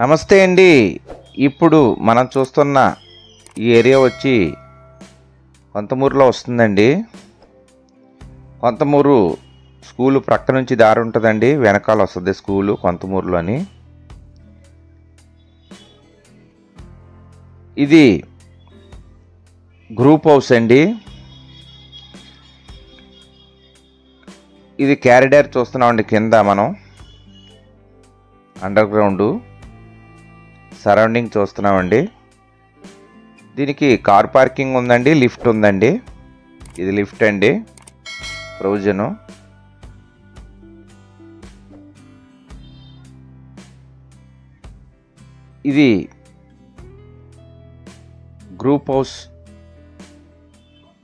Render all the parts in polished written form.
నమస్తే అండి. ఇప్పుడు మనం చూస్తున్న ఈ ఏరియా వచ్చి కొంతమూరులో వస్తుందండి. కొంతమూరు స్కూలు ప్రక్క నుంచి దారి ఉంటుందండి, వెనకాల వస్తుంది స్కూలు కొంతమూరులోని. ఇది గ్రూప్ హౌస్ అండి. ఇది క్యారిడార్ చూస్తున్నామండి, కింద మనం అండర్ గ్రౌండ్ సరౌండింగ్ చూస్తున్నామండి. దీనికి కార్ పార్కింగ్ ఉందండి, లిఫ్ట్ ఉందండి. ఇది లిఫ్ట్ అండి, ప్రొవిజను. ఇది గ్రూప్ హౌస్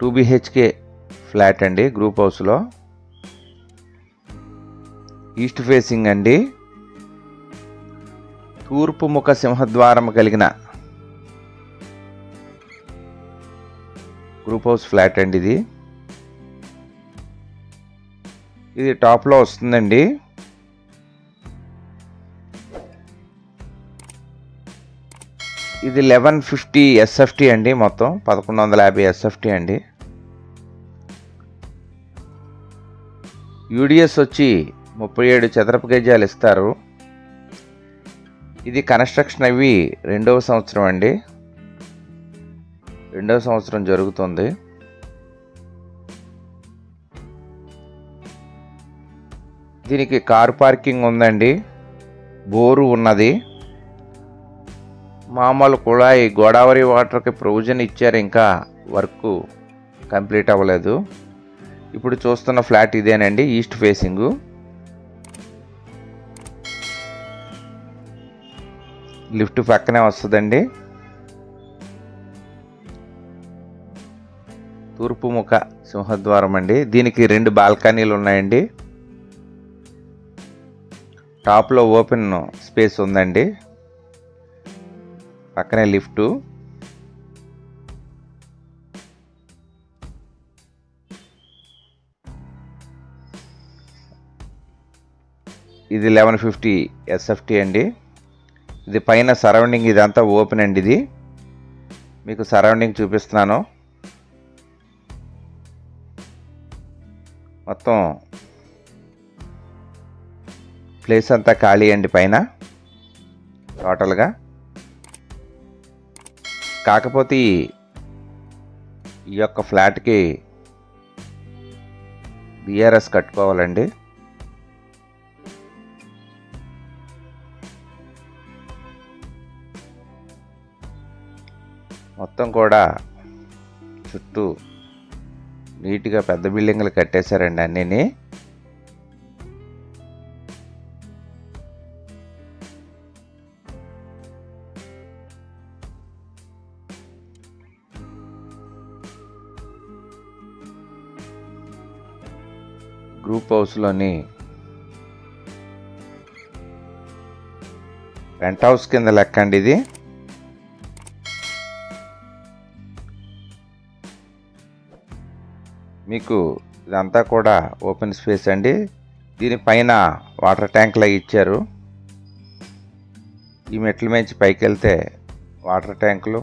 2 BHK ఫ్లాట్ అండి. గ్రూప్ హౌస్లో ఈస్ట్ ఫేసింగ్ అండి, తూర్పు ముఖ సింహద్వారం కలిగిన గ్రూప్ హౌస్ ఫ్లాట్ అండి. ఇది టాప్లో వస్తుందండి. ఇది 1150 SFT అండి, మొత్తం 1150 SFT అండి. యూడిఎస్ వచ్చి 37 చదరపు గజాలు ఇస్తారు. ఇది కన్స్ట్రక్షన్ అవి 2వ సంవత్సరం అండి, 2వ సంవత్సరం జరుగుతుంది. దీనికి కార్ పార్కింగ్ ఉందండి, బోరు ఉన్నది. మామూలు కుళాయి గోదావరి వాటర్కి ప్రొవిజన్ ఇచ్చారు, ఇంకా వర్క్ కంప్లీట్ అవ్వలేదు. ఇప్పుడు చూస్తున్న ఫ్లాట్ ఇదేనండి, ఈస్ట్ ఫేసింగు. లిఫ్ట్ పక్కనే వస్తుందండి. తూర్పు ముఖ సింహద్వారం అండి. దీనికి 2 బాల్కనీలు ఉన్నాయండి. టాప్లో ఓపెన్ స్పేస్ ఉందండి, పక్కనే లిఫ్టు. ఇది 1150 SFT అండి. ఇది పైన సరౌండింగ్ ఇదంతా ఓపెన్ అండి. ఇది మీకు సరౌండింగ్ చూపిస్తున్నాను. మొత్తం ప్లేస్ అంతా ఖాళీ అండి పైన టోటల్గా. కాకపోతే ఈ యొక్క ఫ్లాట్కి BRS కట్టుకోవాలండి. మొత్తం కూడా చుట్టూ నీట్గా పెద్ద బిల్డింగ్లు కట్టేశారండి అన్నీని. గ్రూప్ హౌస్లోని పెంట్ హౌస్ కింద లెక్క అండి ఇది. మీకు ఇదంతా కూడా ఓపెన్ స్పేస్ అండి. దీనిపైన వాటర్ ట్యాంక్లు ఇచ్చారు. ఈ మెట్ల మించి పైకి వెళ్తే వాటర్ ట్యాంకులు,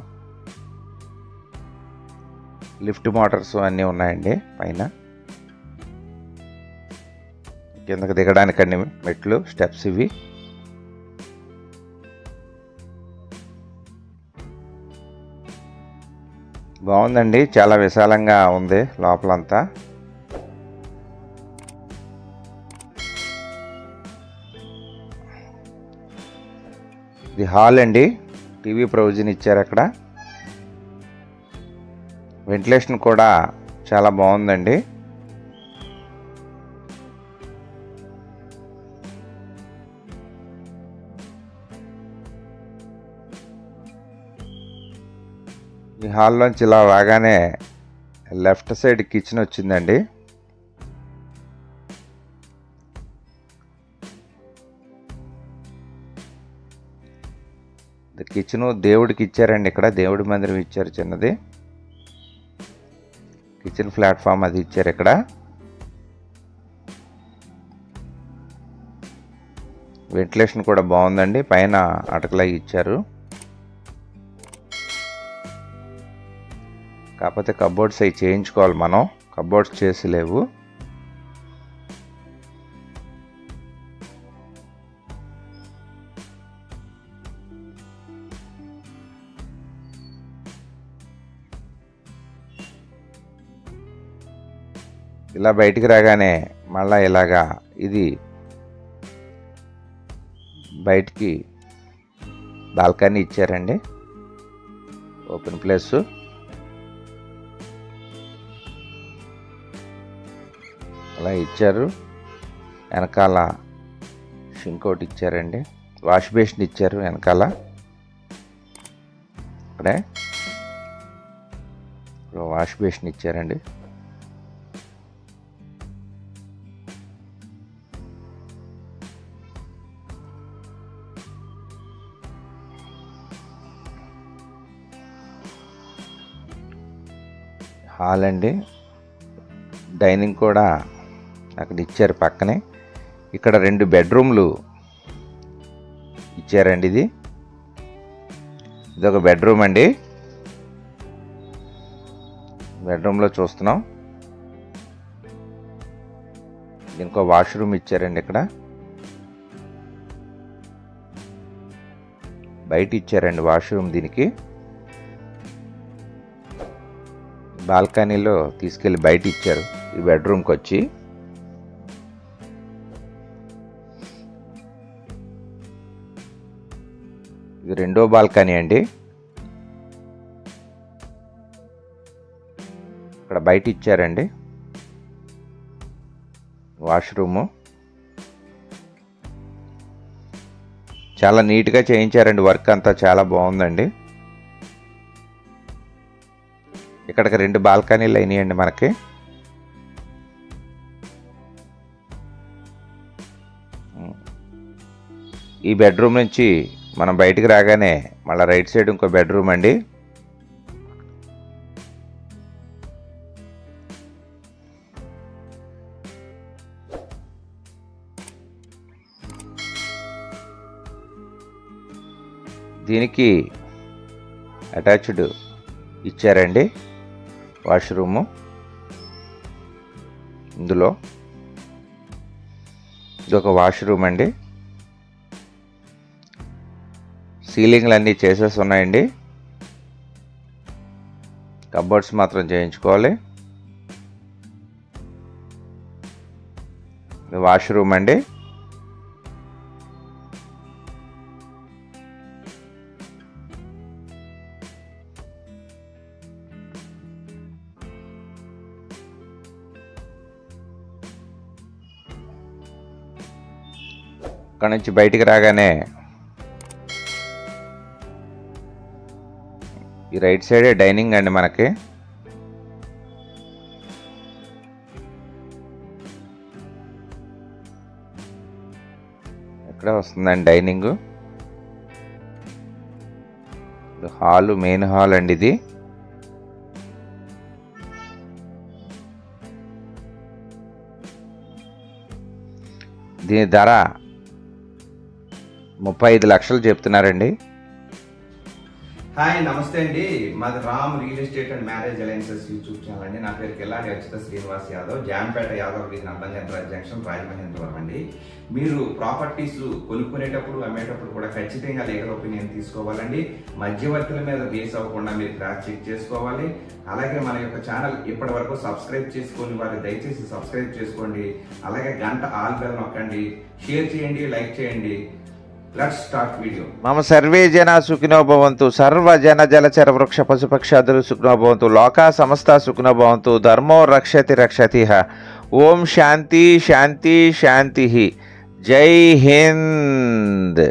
లిఫ్ట్ మోటార్స్ అన్నీ ఉన్నాయండి పైన. కిందకి దిగడానికండి మెట్లు, స్టెప్స్ ఇవి. బాగుందండి, చాలా విశాలంగా ఉంది లోపలంతా. ఇది హాల్ అండి, టీవీ ప్రొవిజన్ ఇచ్చారు అక్కడ. వెంటిలేషన్ కూడా చాలా బాగుందండి. ఈ హాల్లోంచి ఇలా రాగానే లెఫ్ట్ సైడ్ కిచెన్ వచ్చిందండి. కిచెను దేవుడికి ఇచ్చారండి, ఇక్కడ దేవుడి మందిరం ఇచ్చారు చిన్నది. కిచెన్ ప్లాట్ఫామ్ అది ఇచ్చారు ఇక్కడ. వెంటిలేషన్ కూడా బాగుందండి, పైన అటకలా ఇచ్చారు. కాకపోతే కబోర్డ్స్ అవి చేయించుకోవాలి మనం, కబోర్డ్స్ చేసి లేవు. ఇలా బయటికి రాగానే మళ్ళీ ఇలాగా ఇది బయటికి బాల్కనీ ఇచ్చారండి, ఓపెన్ ప్లేస్. అలా ఇచ్చారు. వెనకాల షింక్ ఒకటి ఇచ్చారండి, వాష్ బేసిన్ ఇచ్చారు వెనకాల. అక్కడే వాష్ బేసిన్ ఇచ్చారండి. హాల్ అండి, డైనింగ్ కూడా అక్కడ ఇచ్చారు పక్కనే. ఇక్కడ 2 బెడ్రూమ్లు ఇచ్చారండి. ఇదొక బెడ్రూమ్ అండి. బెడ్రూమ్లో చూస్తున్నాం, ఇంకో వాష్రూమ్ ఇచ్చారండి. ఇక్కడ బయట ఇచ్చారండి వాష్రూమ్. దీనికి బాల్కనీలో తీసుకెళ్ళి బయట ఇచ్చారు ఈ బెడ్రూమ్కి వచ్చి. ఇది 2వ బాల్కనీ అండి. ఇక్కడ బయట ఇచ్చారండి వాష్రూము. చాలా నీట్గా చేయించారండి, వర్క్ అంతా చాలా బాగుందండి. ఇక్కడికి 2 బాల్కనీలు అయినాయండి మనకి. ఈ బెడ్రూమ్ నుంచి మనం బయటికి రాగానే మళ్ళీ రైట్ సైడ్ ఇంకో బెడ్రూమ్ అండి. దీనికి అటాచ్డ్ ఇచ్చారండి వాష్రూము. ఇందులో ఇదొక వాష్రూమ్ అండి. సీలింగ్లు అన్నీ చేసేసి ఉన్నాయండి, కబోర్డ్స్ మాత్రం చేయించుకోవాలి. ఇది వాష్రూమ్ అండి. అక్కడ నుంచి బయటికి రాగానే ఈ రైట్ సైడే డైనింగ్ అండి మనకి. ఇక్కడ వస్తుందండి డైనింగ్. హాలు, మెయిన్ హాల్ అండి ఇది. దీని ధర 35 లక్షలు చెప్తున్నారండి. హాయ్, నమస్తే అండి. మాది Ram real estate and marriage alliances YouTube channel అండి. నా పేరు కెల్లాడి అచ్యుత శ్రీనివాస్ యాదవ్, జాంపేట యాదవ్ వీధి నందంగంద్ర జంక్షన్, రాజమహేంద్రవరం అండి. మీరు ప్రాపర్టీస్ కొనుక్కునేటప్పుడు అమ్మేటప్పుడు కూడా ఖచ్చితంగా లీగల్ ఒపీనియన్ తీసుకోవాలండి. మధ్యవర్తుల మీద బేస్ అవ్వకుండా మీరు క్రాస్ చెక్ చేసుకోవాలి. అలాగే మన యొక్క ఛానల్ ఇప్పటి వరకు సబ్స్క్రైబ్ చేసుకుని వారు దయచేసి సబ్స్క్రైబ్ చేసుకోండి. అలాగే గంట ఆల్ బెల్ నొక్కండి, షేర్ చేయండి, లైక్ చేయండి. Let's start video. మమ సర్వే జన సుఖినో భవంతు, సర్వ జన జలచర వృక్ష పశుపక్షాదులు సుఖినో భవంతు, లోకా సమస్త సుఖినో భవంతు, ధర్మో రక్షతి రక్షతిః. ఓం శాంతి శాంతి శాంతి. జై హింద్.